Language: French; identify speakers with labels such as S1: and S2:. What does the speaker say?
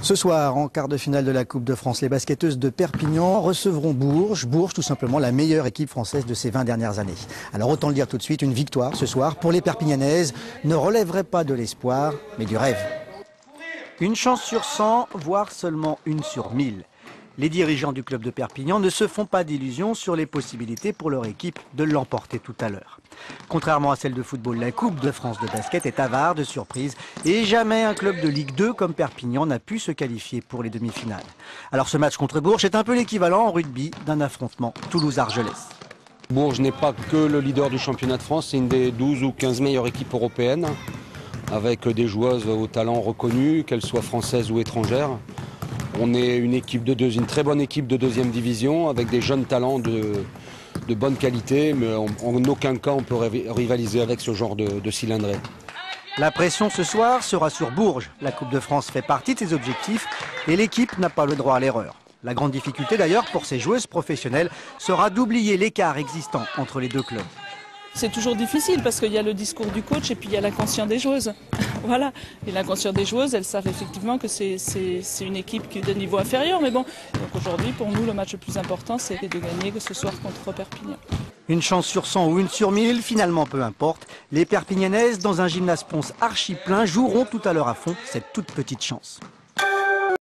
S1: Ce soir, en quart de finale de la Coupe de France, les basketteuses de Perpignan recevront Bourges. Bourges, tout simplement la meilleure équipe française de ces 20 dernières années. Alors autant le dire tout de suite, une victoire ce soir pour les Perpignanaises ne relèverait pas de l'espoir, mais du rêve. Une chance sur 100, voire seulement une sur 1000. Les dirigeants du club de Perpignan ne se font pas d'illusions sur les possibilités pour leur équipe de l'emporter tout à l'heure. Contrairement à celle de football, la Coupe de France de basket est avare de surprises et jamais un club de Ligue 2 comme Perpignan n'a pu se qualifier pour les demi-finales. Alors ce match contre Bourges est un peu l'équivalent en rugby d'un affrontement Toulouse-Argelès.
S2: Bourges n'est pas que le leader du championnat de France, c'est une des 12 ou 15 meilleures équipes européennes, avec des joueuses au talent reconnu, qu'elles soient françaises ou étrangères. On est une très bonne équipe de deuxième division, avec des jeunes talents de bonne qualité, mais en aucun cas on peut rivaliser avec ce genre de cylindrée.
S1: La pression ce soir sera sur Bourges. La Coupe de France fait partie de ses objectifs et l'équipe n'a pas le droit à l'erreur. La grande difficulté d'ailleurs pour ces joueuses professionnelles sera d'oublier l'écart existant entre les deux clubs.
S3: C'est toujours difficile parce qu'il y a le discours du coach et puis il y a l'inconscient des joueuses. Voilà. Et l'inconscient des joueuses, elles savent effectivement que c'est une équipe qui est de niveau inférieur. Mais bon, donc aujourd'hui, pour nous, le match le plus important, c'est de gagner ce soir contre Perpignan.
S1: Une chance sur 100 ou une sur 1000, finalement peu importe. Les Perpignanaises, dans un gymnase Ponce archi plein, joueront tout à l'heure à fond cette toute petite chance.